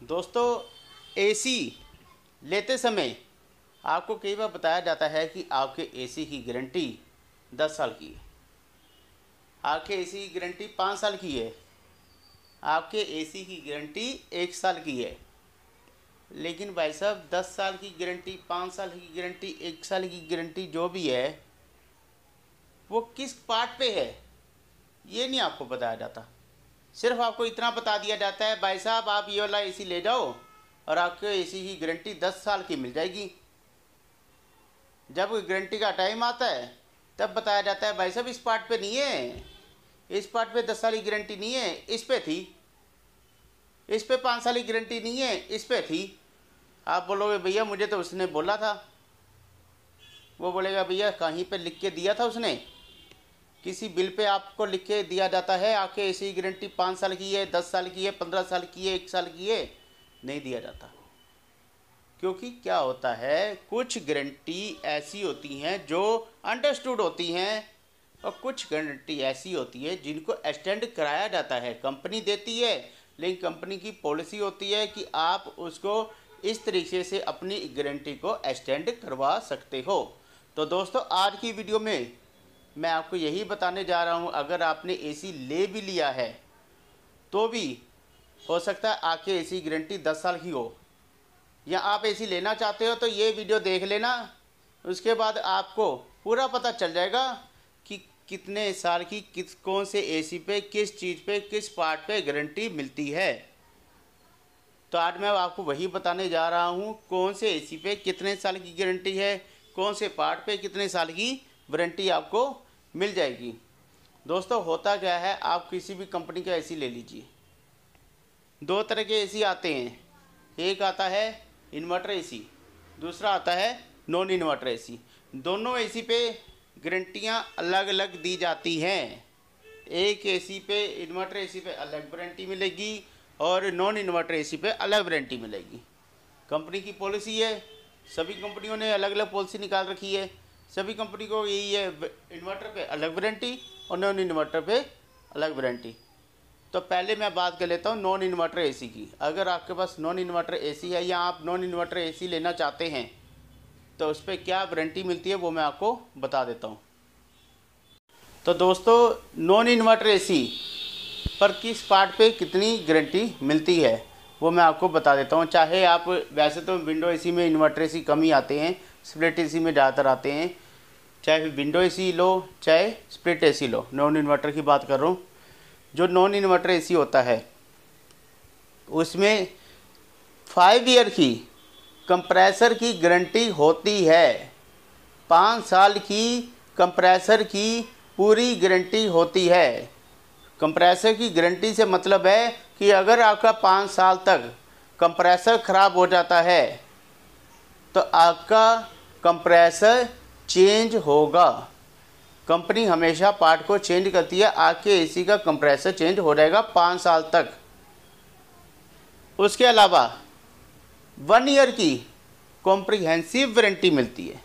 दोस्तों, एसी लेते समय आपको कई बार बताया जाता है कि आपके एसी की गारंटी 10 साल की है, आपके एसी की गारंटी 5 साल की है, आपके एसी की गारंटी 1 साल की है। लेकिन भाई साहब 10 साल की गारंटी, 5 साल की गारंटी, 1 साल की गारंटी जो भी है वो किस पार्ट पे है ये नहीं आपको बताया जाता। सिर्फ आपको इतना बता दिया जाता है भाई साहब आप ये वाला एसी ले जाओ और आपके एसी की गारंटी 10 साल की मिल जाएगी। जब गारंटी का टाइम आता है तब बताया जाता है भाई साहब इस पार्ट पे नहीं है, इस पार्ट पे 10 साल की गारंटी नहीं है, इस पे थी, इस पे 5 साल की गारंटी नहीं है, इस पे थी। आप बोलोगे भैया मुझे तो उसने बोला था, वो बोलेगा भैया कहीं पे लिख के दिया था उसने, किसी बिल पे आपको लिख के दिया जाता है आपके एसी की गारंटी 5 साल की है, 10 साल की है, 15 साल की है, 1 साल की है? नहीं दिया जाता। क्योंकि क्या होता है, कुछ गारंटी ऐसी होती हैं जो अंडरस्टूड होती हैं और कुछ गारंटी ऐसी होती है जिनको एक्सटेंड कराया जाता है, कंपनी देती है। लेकिन कंपनी की पॉलिसी होती है कि आप उसको इस तरीके से अपनी गारंटी को एक्सटेंड करवा सकते हो। तो दोस्तों, आज की वीडियो में मैं आपको यही बताने जा रहा हूँ, अगर आपने एसी ले भी लिया है तो भी हो सकता है आपके एसी की गारंटी 10 साल की हो, या आप एसी लेना चाहते हो तो ये वीडियो देख लेना। उसके बाद आपको पूरा पता चल जाएगा कि कितने साल की कौन से एसी पे, किस चीज़ पे, किस पार्ट पे गारंटी मिलती है। तो आज मैं आपको वही बताने जा रहा हूँ, कौन से एसी पे कितने साल की गारंटी है, कौन से पार्ट पे कितने साल की वारंटी आपको मिल जाएगी। दोस्तों, होता क्या है, आप किसी भी कंपनी का एसी ले लीजिए, दो तरह के एसी आते हैं। एक आता है इन्वर्टर एसी, दूसरा आता है नॉन इन्वर्टर एसी। दोनों एसी पे गारंटियाँ अलग अलग दी जाती हैं। एक एसी पे, इन्वर्टर एसी पे अलग वारंटी मिलेगी और नॉन इन्वर्टर एसी पे अलग वारंटी मिलेगी। कंपनी की पॉलिसी है, सभी कंपनियों ने अलग अलग पॉलिसी निकाल रखी है। सभी कंपनी को यही है, इन्वर्टर पे अलग वारंटी और नॉन इन्वर्टर पे अलग वारंटी। तो पहले मैं बात कर लेता हूँ नॉन इन्वर्टर एसी की। अगर आपके पास नॉन इन्वर्टर एसी है या आप नॉन इन्वर्टर एसी लेना चाहते हैं तो उस पर क्या वारंटी मिलती है वो मैं आपको बता देता हूँ। तो दोस्तों, नॉन इन्वर्टर एसी पर किस पार्ट पे कितनी गारंटी मिलती है वो मैं आपको बता देता हूँ। चाहे आप, वैसे तो विंडो एसी में इन्वर्टर एसी कम ही आते हैं, स्प्लिट एसी में ज़्यादातर आते हैं। चाहे विंडो एसी लो चाहे स्प्लिट एसी लो, नॉन इन्वर्टर की बात कर रहा हूँ। जो नॉन इन्वर्टर एसी होता है उसमें 5 ईयर की कंप्रेसर की गारंटी होती है। 5 साल की कंप्रेसर की पूरी गारंटी होती है। कंप्रेसर की गारंटी से मतलब है कि अगर आपका 5 साल तक कंप्रेसर ख़राब हो जाता है तो आपका कंप्रेसर चेंज होगा। कंपनी हमेशा पार्ट को चेंज करती है, आपके एसी का कंप्रेसर चेंज हो जाएगा 5 साल तक। उसके अलावा 1 ईयर की कॉम्प्रिहेंसिव वारंटी मिलती है।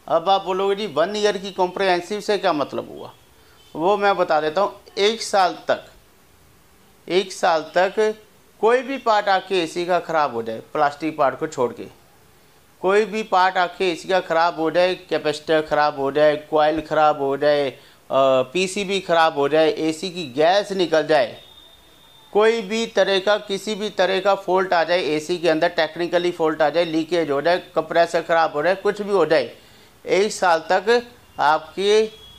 अब आप बोलोगे जी 1 ईयर की कॉम्प्रिहेंसिव से क्या मतलब हुआ, वो मैं बता देता हूँ। 1 साल तक कोई भी पार्ट आपके एसी का ख़राब हो जाए, प्लास्टिक पार्ट को छोड़ के कोई भी पार्ट आपके एसी का ख़राब हो जाए, कैपेसिटर ख़राब हो जाए, कॉइल ख़राब हो जाए, पीसीबी ख़राब हो जाए, एसी की गैस निकल जाए, कोई भी तरह का, किसी भी तरह का फॉल्ट आ जाए एसी के अंदर, टेक्निकली फॉल्ट आ जाए, लीकेज हो जाए, कंप्रेसर ख़राब हो जाए, कुछ भी हो जाए, 1 साल तक आपके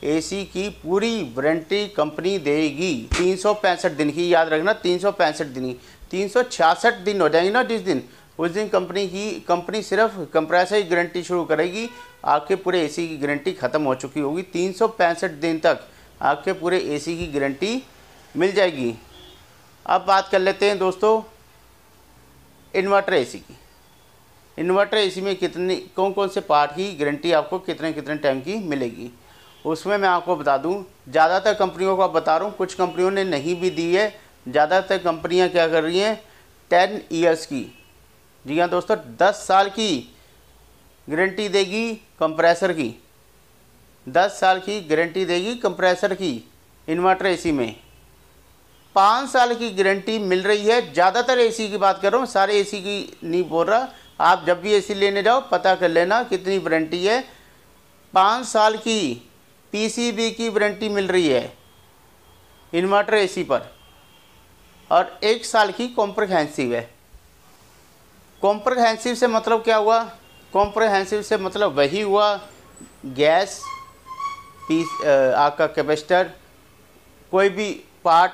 एसी की पूरी वारंटी कंपनी देगी। 365 दिन की, याद रखना, 365 दिन की। 366 दिन हो जाएंगे ना जिस दिन, उस दिन कंपनी सिर्फ कंप्रेसर की गारंटी शुरू करेगी, आपके पूरे एसी की गारंटी ख़त्म हो चुकी होगी। 365 दिन तक आपके पूरे एसी की गारंटी मिल जाएगी। अब बात कर लेते हैं दोस्तों इन्वर्टर एसी की। इन्वर्टर एसी में कौन कौन से पार्ट की गारंटी आपको कितने कितने टाइम की मिलेगी, उसमें मैं आपको बता दूं। ज़्यादातर कंपनियों को बता रहा हूँ, कुछ कंपनियों ने नहीं भी दी है। ज़्यादातर कंपनियां क्या कर रही हैं, 10 ईयर्स की, जी हाँ दोस्तों, 10 साल की गारंटी देगी कंप्रेसर की। 10 साल की गारंटी देगी कंप्रेसर की इन्वर्टर एसी में। 5 साल की गारंटी मिल रही है। ज़्यादातर एसी की बात कर रहा हूँ, सारे एसी की नहीं बोल रहा। आप जब भी एसी लेने जाओ पता कर लेना कितनी वारंटी है। 5 साल की पीसीबी की वारंटी मिल रही है इन्वर्टर एसी पर, और 1 साल की कॉम्प्रहेंसिव है। कॉम्प्रहेंसिव से मतलब क्या हुआ? कॉम्प्रहेंसिव से मतलब वही हुआ, गैस, आग का कैपेसिटर, कोई भी पार्ट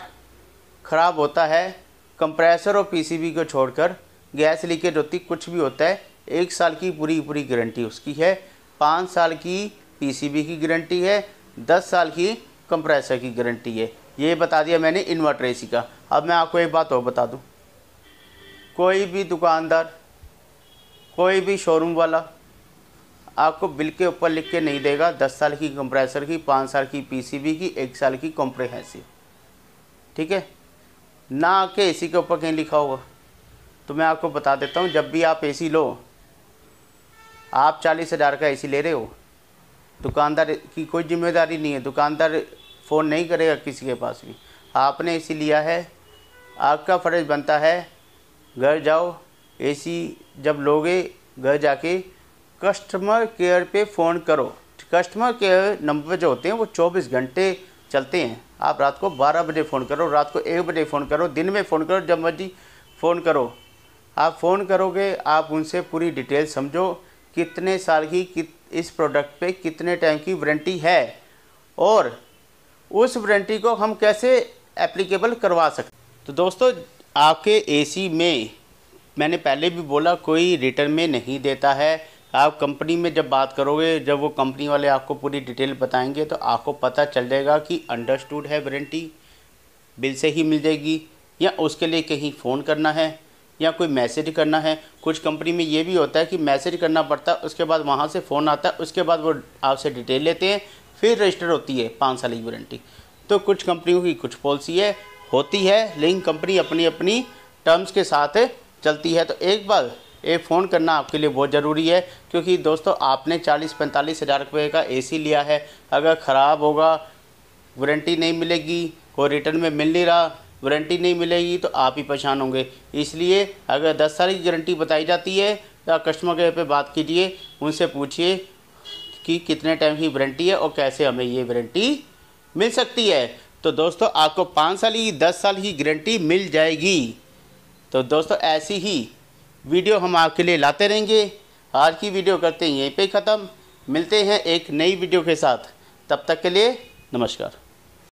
ख़राब होता है, कंप्रेसर और पीसीबी को छोड़कर, गैस लीकेज होती, कुछ भी होता है, 1 साल की पूरी गारंटी उसकी है। 5 साल की पीसीबी की गारंटी है, 10 साल की कंप्रेसर की गारंटी है। ये बता दिया मैंने इन्वर्टर एसी का। अब मैं आपको एक बात और बता दूं, कोई भी दुकानदार, कोई भी शोरूम वाला आपको बिल के ऊपर लिख के नहीं देगा 10 साल की कंप्रेसर की, 5 साल की पीसीबी की, 1 साल की कॉम्प्रहेंसिव, ठीक है ना, के एसी के ऊपर कहीं लिखा होगा। तो मैं आपको बता देता हूँ, जब भी आप एसी लो, आप 40,000 का एसी ले रहे हो, दुकानदार की कोई जिम्मेदारी नहीं है, दुकानदार फ़ोन नहीं करेगा किसी के पास भी। आपने एसी लिया है, आपका फ़र्ज़ बनता है घर जाओ, एसी जब लोगे घर जाके कस्टमर केयर पे फ़ोन करो। कस्टमर केयर नंबर जो होते हैं वो 24 घंटे चलते हैं। आप रात को 12 बजे फ़ोन करो, रात को 1 बजे फ़ोन करो, दिन में फ़ोन करो, जब मर्जी फ़ोन करो। आप फ़ोन करोगे, आप उनसे पूरी डिटेल समझो, कितने साल की इस प्रोडक्ट पे कितने टाइम की वारंटी है, और उस वारंटी को हम कैसे एप्लीकेबल करवा सकते। तो दोस्तों, आपके एसी में मैंने पहले भी बोला, कोई रिटर्न में नहीं देता है। आप कंपनी में जब बात करोगे, जब वो कंपनी वाले आपको पूरी डिटेल बताएंगे तो आपको पता चल जाएगा कि अंडरस्टूड है, वारंटी बिल से ही मिल जाएगी, या उसके लिए कहीं फ़ोन करना है या कोई मैसेज करना है। कुछ कंपनी में ये भी होता है कि मैसेज करना पड़ता है, उसके बाद वहाँ से फ़ोन आता है, उसके बाद वो आपसे डिटेल लेते हैं, फिर रजिस्टर होती है 5 साल की वारंटी। तो कुछ कंपनियों की कुछ पॉलिसी है, होती है, लेकिन कंपनी अपनी अपनी टर्म्स के साथ चलती है। तो एक बार फ़ोन करना आपके लिए बहुत ज़रूरी है, क्योंकि दोस्तों आपने 40-45 हज़ार रुपये का एसी लिया है, अगर ख़राब होगा, वारंटी नहीं मिलेगी, कोई रिटर्न में मिल नहीं रहा, वारंटी नहीं मिलेगी, तो आप ही परेशान होंगे। इसलिए अगर 10 साल की गारंटी बताई जाती है तो कस्टमर केयर पे बात कीजिए, उनसे पूछिए कि कितने टाइम की वारंटी है और कैसे हमें ये वारंटी मिल सकती है। तो दोस्तों, आपको 5 साल की, 10 साल की गारंटी मिल जाएगी। तो दोस्तों, ऐसी ही वीडियो हम आपके लिए लाते रहेंगे। आज की वीडियो करते हैं यहीं पे ख़त्म, मिलते हैं एक नई वीडियो के साथ, तब तक के लिए नमस्कार।